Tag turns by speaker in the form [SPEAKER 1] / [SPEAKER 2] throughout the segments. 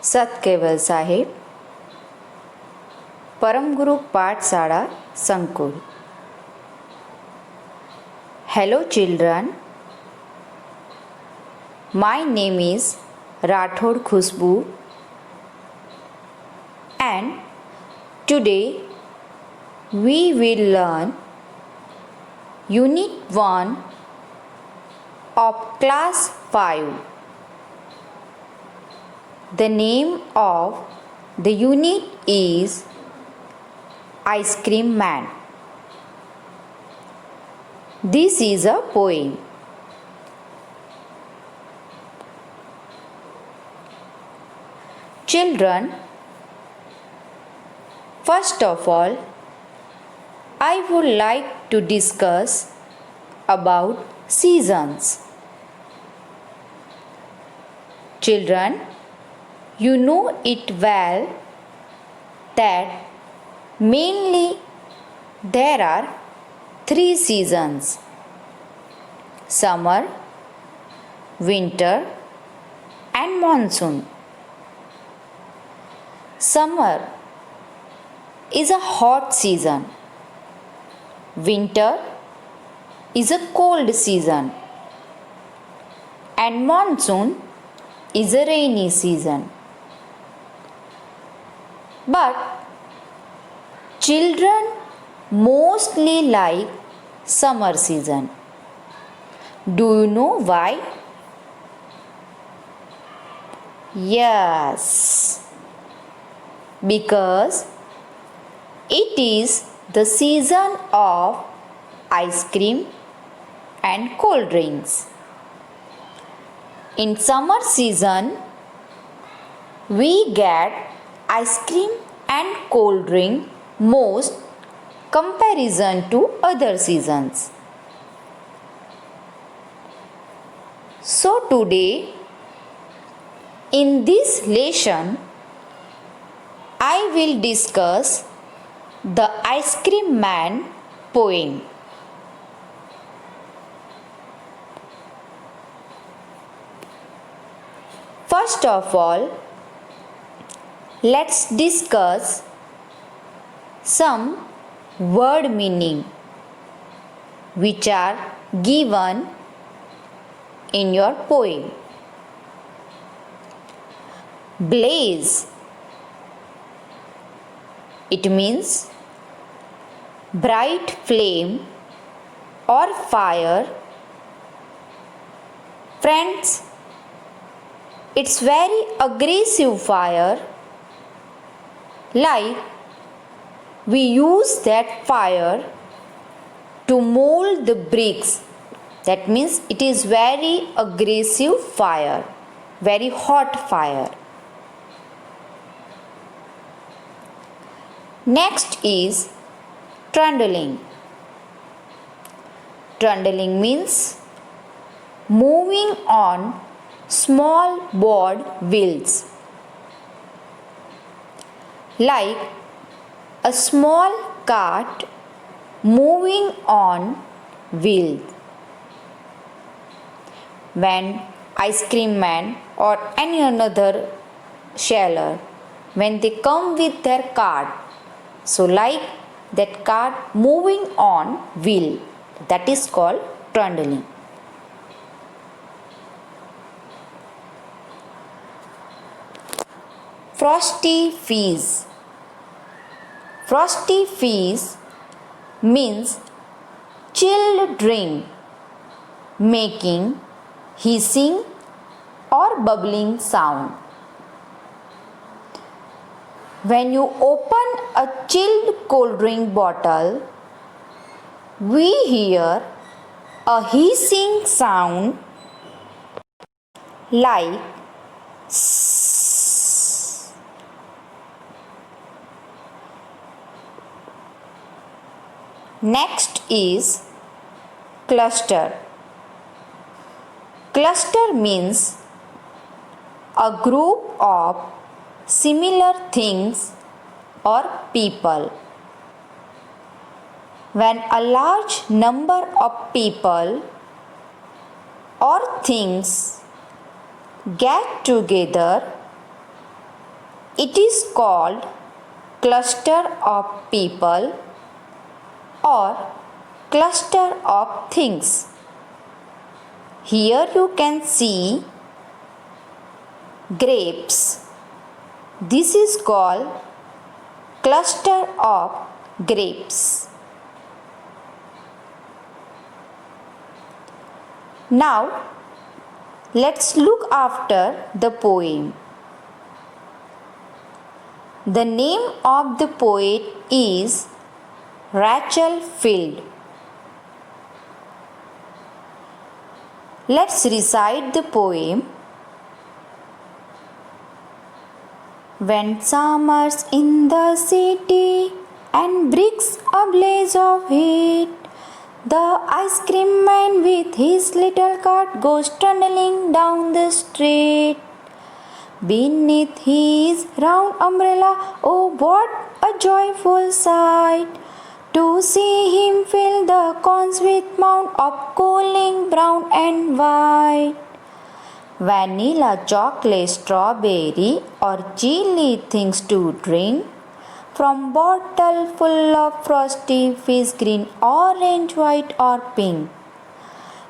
[SPEAKER 1] सत केवल साहेब, परमगुरु पाठशाला संकुल. Hello children, my name is Rathod Khushbu and today we will learn Unit 1 of Class 5. The name of the unit is Ice Cream Man. This is a poem. Children, first of all, I would like to discuss about seasons. Children, you know it well that mainly there are 3 seasons: summer, winter and monsoon. Summer is a hot season. Winter is a cold season. And monsoon is a rainy season. But children mostly like summer season. Do you know why? Yes, because it is the season of ice cream and cold drinks. In summer season, we get ice cream and cold drink most comparison to other seasons. So today in this lesson I will discuss the Ice Cream Man poem. First of all, let's discuss some word meaning which are given in your poem. Blaze, it means bright flame or fire. Friends, it's very aggressive fire. Like we use that fire to mold the bricks. That means it is very aggressive fire, very hot fire. Next is trundling. Trundling means moving on small broad wheels. Like a small cart moving on wheels. When Ice Cream Man or any another seller, when they come with their cart, so like that cart moving on wheel, that is called trundling. Frosty Fizz. Frosty Fizz means chilled drink making hissing or bubbling sound. When you open a chilled cold drink bottle, we hear a hissing sound like sss. Next is cluster. Cluster means a group of similar things or people. When a large number of people or things get together It is called cluster of people or cluster of things. Here you can see grapes. This is called cluster of grapes. Now let's look after the poem. The name of the poet is Rachel Field. Let's recite the poem. When summer's in the city and bricks a blaze of heat, the ice cream man with his little cart goes trundling down the street. Beneath his round umbrella, oh what a joyful sight, to see him fill the cones with mound of cooling brown and white. Vanilla, chocolate, strawberry or chilly things to drink, from bottle full of frosty fizz, green, orange, white or pink.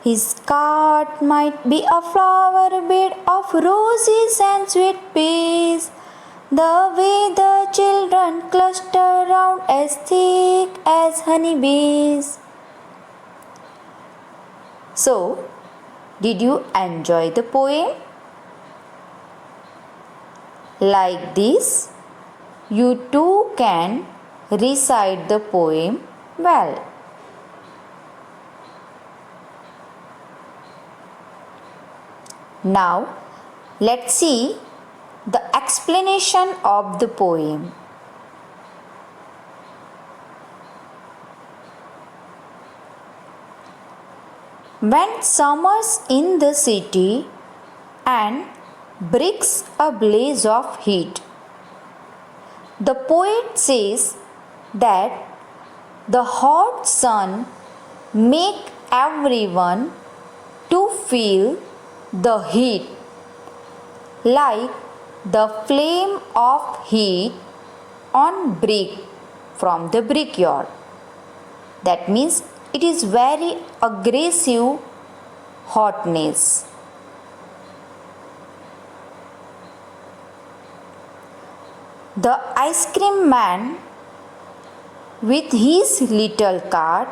[SPEAKER 1] His cart might be a flower bed of roses and sweet peas, the way the children cluster round as thick as honeybees. So, did you enjoy the poem? Like this, you too can recite the poem well. Now, let's see the explanation of the poem. When summer's in the city and bricks a blaze of heat, the poet says that the hot sun make everyone to feel the heat, like the flame of heat on brick from the brickyard. That means it is very aggressive hotness. The ice cream man with his little cart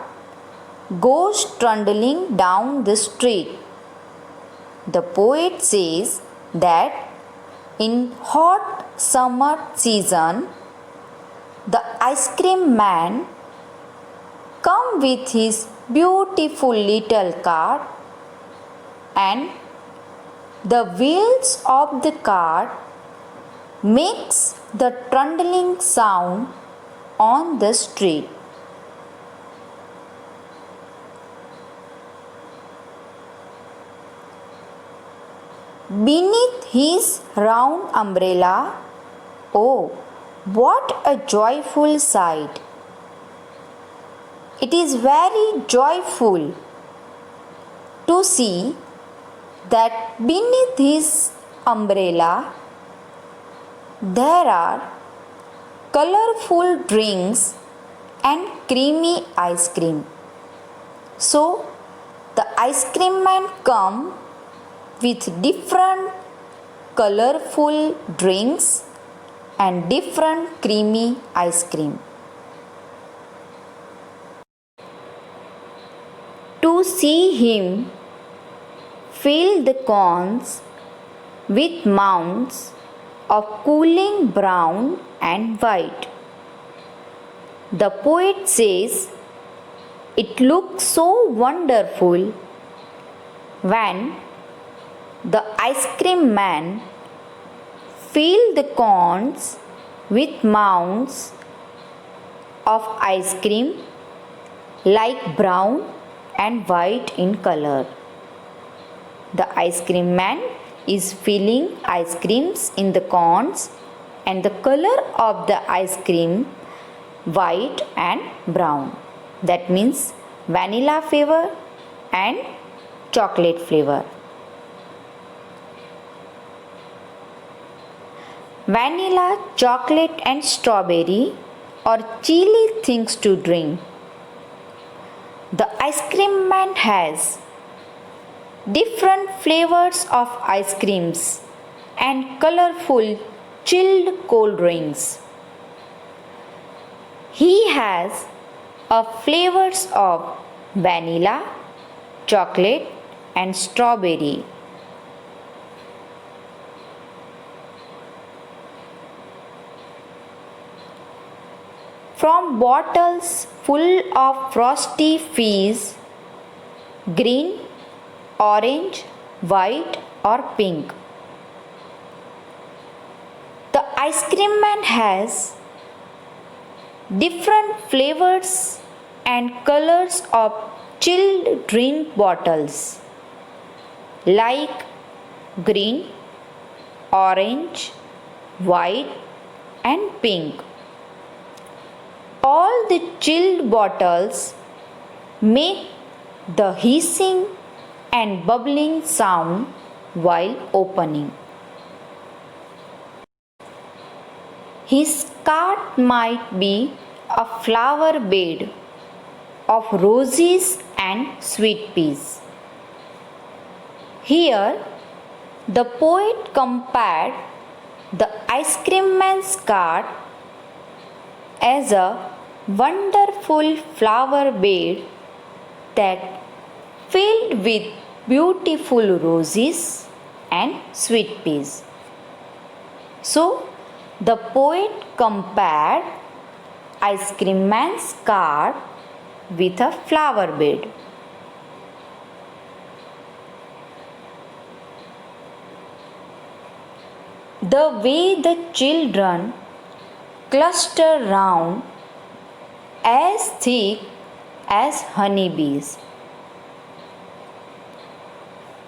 [SPEAKER 1] goes trundling down the street. The poet says that in hot summer season, the ice cream man come with his beautiful little cart, and the wheels of the cart makes the trundling sound on the street. Beneath his round umbrella, oh, what a joyful sight! It is very joyful to see that beneath his umbrella there are colorful drinks and creamy ice cream. So the ice cream man come with different colorful drinks and different creamy ice cream. To see him fill the cones with mounds of cooling brown and white. The poet says it looks so wonderful when the ice cream man filled the cones with mounds of ice cream like brown and white in color. The ice cream man is filling ice creams in the cones, and the color of the ice cream white and brown. That means vanilla flavor and chocolate flavor. vanilla, chocolate and strawberry, or chili things to drink. The ice cream man has different flavors of ice creams and colorful chilled cold drinks. He has flavors of vanilla, chocolate and strawberry. From bottles full of frosty fizz, green, orange, white or pink. The ice cream man has different flavors and colors of chilled drink bottles like green, orange, white and pink. All the chilled bottles make the hissing and bubbling sound while opening. His cart might be a flower bed of roses and sweet peas. Here, the poet compared the ice cream man's cart as a wonderful flower bed that filled with beautiful roses and sweet peas. So, the poet compared ice cream man's cart with a flower bed. The way the children cluster round as thick as honeybees.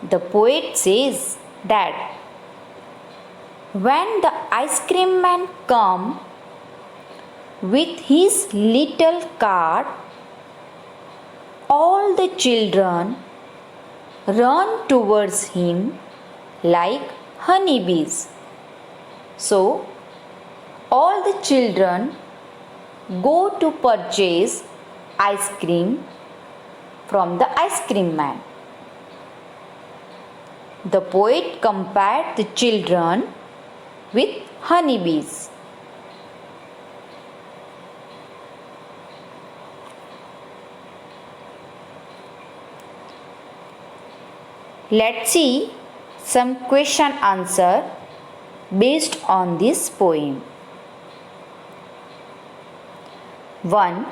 [SPEAKER 1] The poet says that when the ice cream man comes with his little cart, all the children run towards him like honeybees. So, all the children go to purchase ice cream from the ice cream man. The poet compared the children with honeybees. Let's see some question answer based on this poem. 1.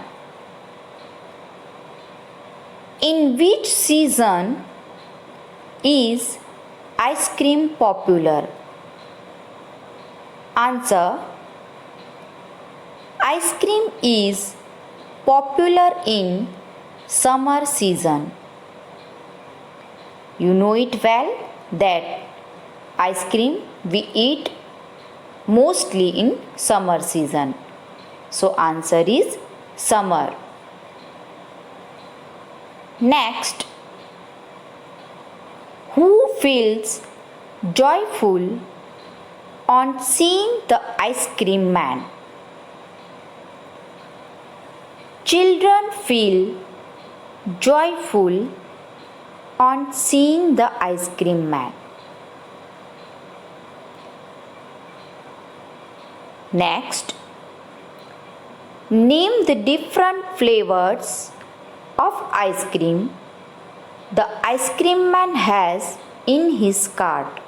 [SPEAKER 1] In which season is ice cream popular? Answer. Ice cream is popular in summer season. You know it well that ice cream we eat mostly in summer season. So answer is summer. Next, who feels joyful on seeing the ice cream man? Children feel joyful on seeing the ice cream man. Next, name the different flavors of ice cream the ice cream man has in his cart.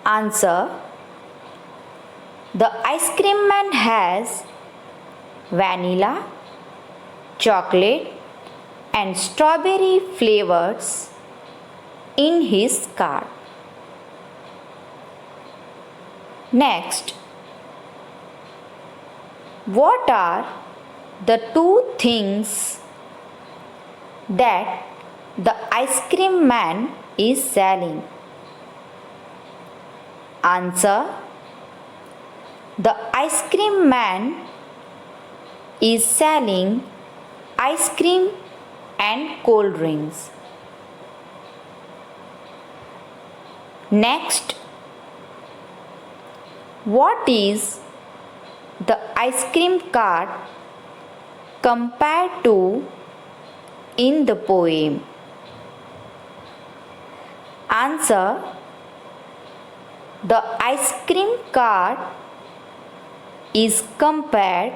[SPEAKER 1] Answer. The ice cream man has vanilla, chocolate and strawberry flavors in his cart. Next, what are the two things that the ice cream man is selling? Answer. The ice cream man is selling ice cream and cold drinks. Next, What is the ice cream cart compared to in the poem? Answer: the ice cream cart is compared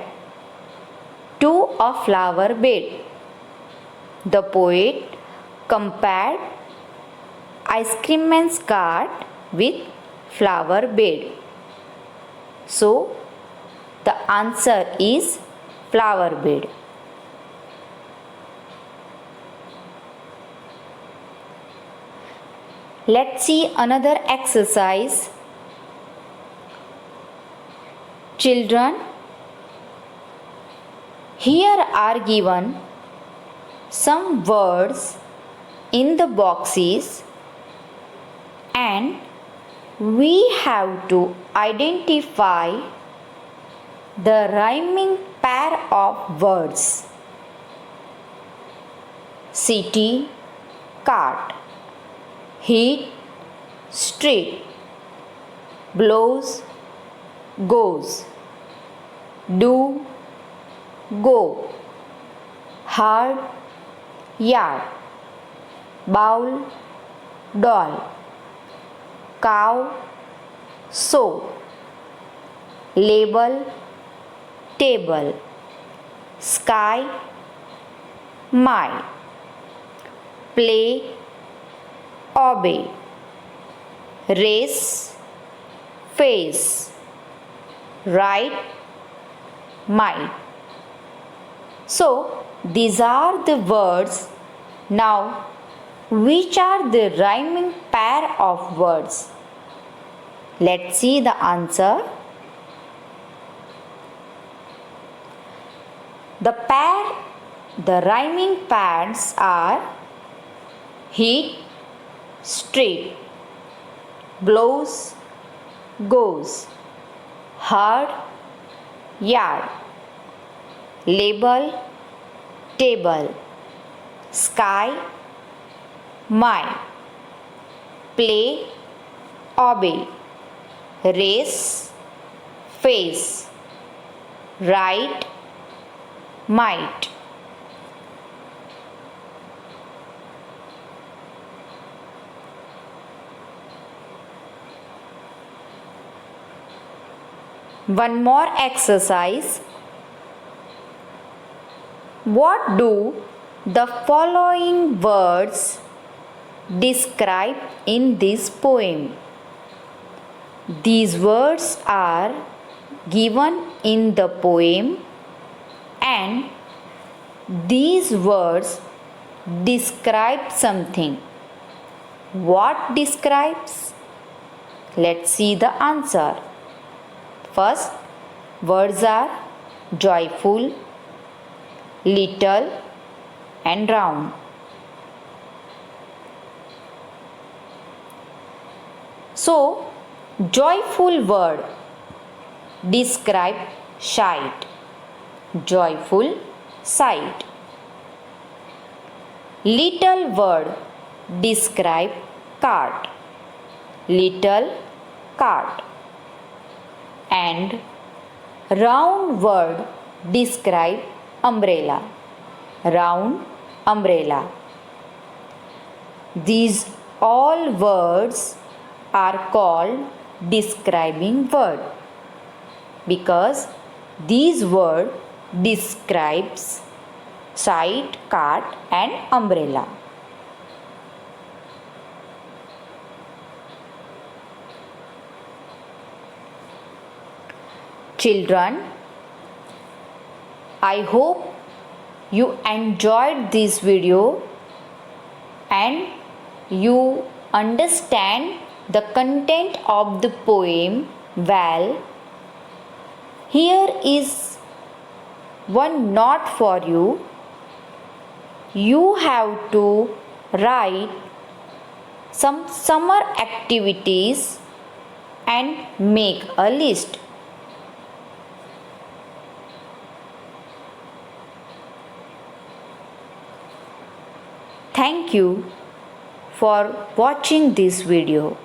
[SPEAKER 1] to a flower bed. The poet compared ice cream man's cart with flower bed. So, the answer is flower bed. Let's see another exercise. Children, here are given some words in the boxes and we have to identify the rhyming pair of words. City, cart. Heat, street. Blows, goes. Do, go. Hard, yard. Bowl, doll. Cow, sow. Label, table. Sky, my. Play, obey. Race, face. Right, might. So, these are the words. Now, which are the rhyming pair of words? Let's see the answer. The rhyming pairs are heat, street. Blows, goes. Hard, yard. Label, table. Sky, my. Play, obey. Race, face. Right, might. One more exercise. What do the following words describe in this poem? These words are given in the poem and these words describe something. What describes? Let's see the answer. First, words are joyful, little and round. So, joyful word describe sight. Joyful sight. Little word describe cart. Little cart. And round word describe umbrella. Round umbrella. These all words are called describing word because these word describes sight, cart and umbrella. Children, I hope you enjoyed this video and you understand the content of the poem well. Here is one note for you. You have to write some summer activities and make a list. Thank you for watching this video.